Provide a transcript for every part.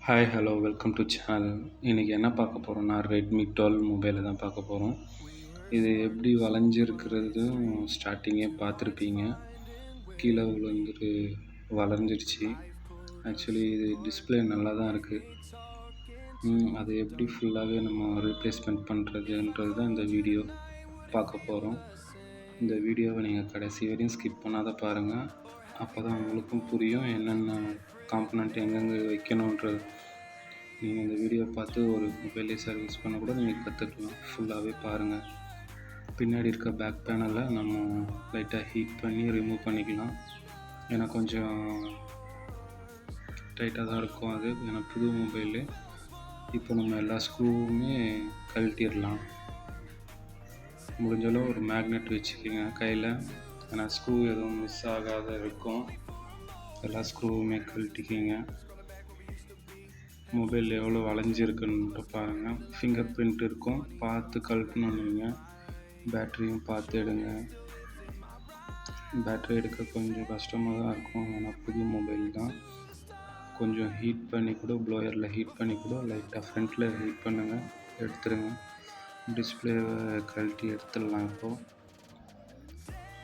Hi hello welcome to channel. இன்றைக்கி என்ன பார்க்க போகிறோம்னா ரெட்மி 12 மொபைலை தான் பார்க்க போகிறோம். இது எப்படி வளைஞ்சிருக்கிறதும் ஸ்டார்டிங்கே பார்த்துருப்பீங்க. கீழே விழுந்துட்டு வளைஞ்சிருச்சு. ஆக்சுவலி இது டிஸ்பிளே நல்லா தான் இருக்குது. அது எப்படி ஃபுல்லாகவே நம்ம ரீப்ளேஸ்மெண்ட் பண்ணுறதுன்றது தான் இந்த வீடியோ பார்க்க போகிறோம். இந்த வீடியோவை நீங்கள் கடைசி வரையும் ஸ்கிப் பண்ணாத பாருங்கள். அப்போ தான் உங்களுக்கும் புரியும் என்னென்ன காம்பனண்ட் எங்கெங்கே வைக்கணுன்றது. நீங்கள் இந்த வீடியோ பார்த்து ஒரு மொபைலே சர்வீஸ் பண்ண கூட நீங்கள் கற்றுக்கலாம். ஃபுல்லாகவே பாருங்கள். பின்னாடி இருக்க பேக் பேனலில் நம்ம லைட்டாக ஹீட் பண்ணி ரிமூவ் பண்ணிக்கலாம். ஏன்னா கொஞ்சம் டைட்டாக தான் இருக்கும் அது. ஏன்னா புது மொபைலு. இப்போ நம்ம எல்லா ஸ்க்ரூவுமே கழட்டிடலாம். முடிஞ்சளவு ஒரு மேக்னெட் வச்சுக்கிங்க கையில். ஏன்னா ஸ்க்ரூ எதுவும் மிஸ் ஆகாத இருக்கும். எல்லா ஸ்க்ரூவுமே கழட்டிக்கிங்க. மொபைல் எவ்வளோ வளைஞ்சிருக்குன்ட்டு பாருங்கள். ஃபிங்கர் பிரிண்ட் இருக்கும், பார்த்து கழட்டணும். நீங்கள் பேட்டரியும் பார்த்து எடுங்க. பேட்டரி எடுக்க கொஞ்சம் கஷ்டமாக தான் இருக்கும். ஏன்னா புது மொபைல் தான். கொஞ்சம் ஹீட் பண்ணி கூட ப்ளோயரில் ஹீட் பண்ணி கூட லைட்டாக ஃப்ரண்ட்டில் ஹீட் பண்ணுங்கள், எடுத்துருங்க. டிஸ்பிளேவை கழட்டி எடுத்துடலாம். இப்போது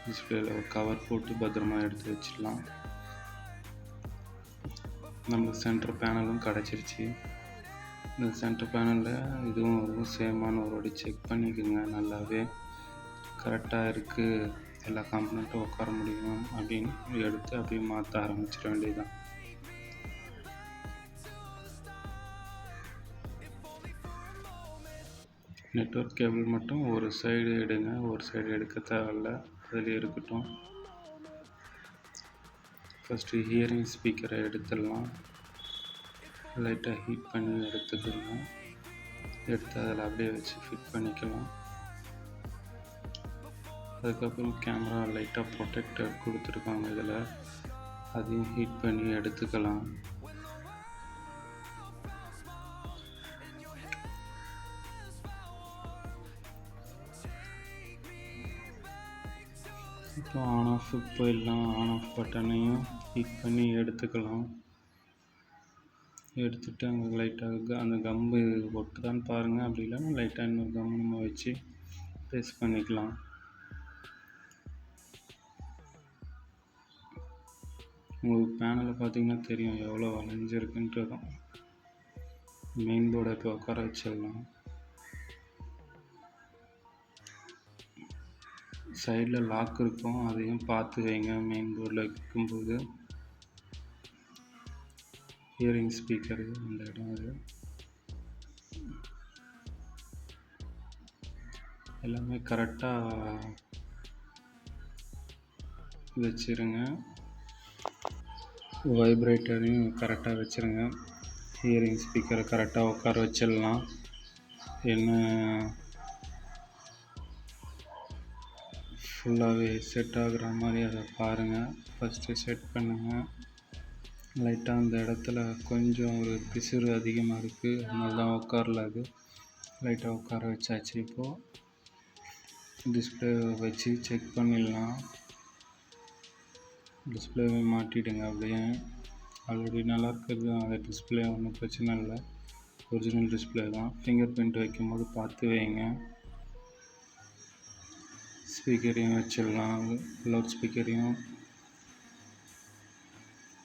டிஸ்பிளேயில் ஒரு கவர் போட்டு பத்திரமா எடுத்து வச்சிடலாம். நம்மளுக்கு சென்டர் பேனலும் கிடச்சிருச்சு. இந்த சென்டர் பேனலில் இதுவும் சேமான ஒரு வாட்டி செக் பண்ணிக்கோங்க. நல்லாவே கரெக்டாக இருக்குது, எல்லா காம்பனண்ட்டும் உட்கார முடியும் அப்படின்னு எடுத்து அப்படியே மாற்ற ஆரம்பிச்சிட வேண்டியதுதான். நெட்வொர்க் கேபிள் மட்டும் ஒரு சைடு எடுங்க, ஒரு சைடு எடுக்க தேவையில்ல, அதில் இருக்கட்டும். ஃபஸ்ட்டு ஹியரிங் ஸ்பீக்கரை எடுத்துடலாம். லைட்டாக ஹீட் பண்ணி எடுத்துக்கோங்க. எடுத்து அதில் அப்படியே வச்சு ஃபிட் பண்ணிக்கலாம். அதுக்கப்புறம் கேமரா லைட்டாக ப்ரொடெக்டர் கொடுத்துருக்காங்க இதில், அதையும் ஹீட் பண்ணி எடுத்துக்கலாம். இப்போ ஆன் ஆஃப் போயிடலாம். ஆன் ஆஃப் பட்டனையும் ஹீட் பண்ணி எடுத்துக்கலாம். எடுத்துகிட்டு அங்கே லைட்டாக அந்த கம்பு ஒட்டுதான்னு பாருங்கள். அப்படி இல்லைன்னா லைட்டாக இன்னொரு கம்பு நம்ம வச்சு ப்ரெஸ் பண்ணிக்கலாம். உங்களுக்கு பேனலை பார்த்தீங்கன்னா தெரியும் எவ்வளோ வளைஞ்சிருக்குன்றதும். மெயின் போர்டை இப்போ உட்கார வச்சிடலாம். சைடில் லாக் இருக்கும், அதையும் பார்த்து வைங்க மெயின் போர்டில் வைக்கும்போது. ஹியரிங் ஸ்பீக்கரு அந்த இடம் அது எல்லாமே கரெக்டாக வச்சுருங்க. வைப்ரேட்டரையும் கரெக்டாக வச்சுருங்க. ஹியரிங் ஸ்பீக்கரை கரெக்டாக உட்கார வச்சிடலாம். என்ன ஃபுல்லாகவே செட் ஆகுற மாதிரி அதை பாருங்கள். ஃபஸ்ட்டு செட் பண்ணுங்கள். லைட்டாக அந்த இடத்துல கொஞ்சம் ஒரு பிசுறு அதிகமாக இருக்குது, அதனால தான் உட்காரல. அது லைட்டாக உட்கார வச்சாச்சு. இப்போது டிஸ்பிளே வச்சு செக் பண்ணிடலாம். டிஸ்பிளேவை மாட்டிவிடுங்க அப்படியே. ஆல்ரெடி நல்லா இருக்கிறது அந்த டிஸ்பிளே, ஒன்றும் பிரச்சனை இல்லை. ஒரிஜினல் டிஸ்பிளே தான். ஃபிங்கர் பிரிண்ட் வைக்கும்போது பார்த்து வைங்க. ஸ்பீக்கரையும் வச்சிடலாம். லவுட் ஸ்பீக்கரையும்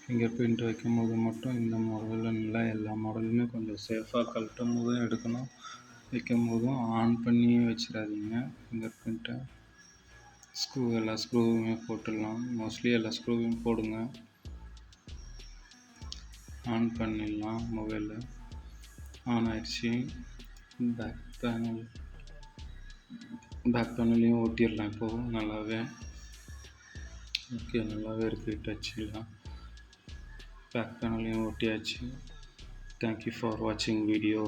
ஃபிங்கர் பிரிண்ட் வைக்கும்போது மட்டும் இந்த மாடலில் இல்லை, எல்லா மாடலுமே கொஞ்சம் சேஃபாக கழட்டும் போதும் எடுக்கணும், வைக்கும் போதும் ஆன் பண்ணி வச்சிடாதீங்க ஃபிங்கர் பிரிண்ட்டை. எல்லா ஸ்க்ரூவுமே போட்டுடலாம். மோஸ்ட்லி எல்லா ஸ்க்ரூவையும் போடுங்க. ஆன் பண்ணிடலாம். மொபைலில் ஆன் ஆயிடுச்சு. பேக் பேனலையும் ஒட்டிடலாம். இப்போது நல்லாவே ஓகே, நல்லாவே இருக்குது. டச்செல்லாம் பேக் பேனலையும் ஒட்டியாச்சு. தேங்க்யூ ஃபார் வாட்சிங் வீடியோ.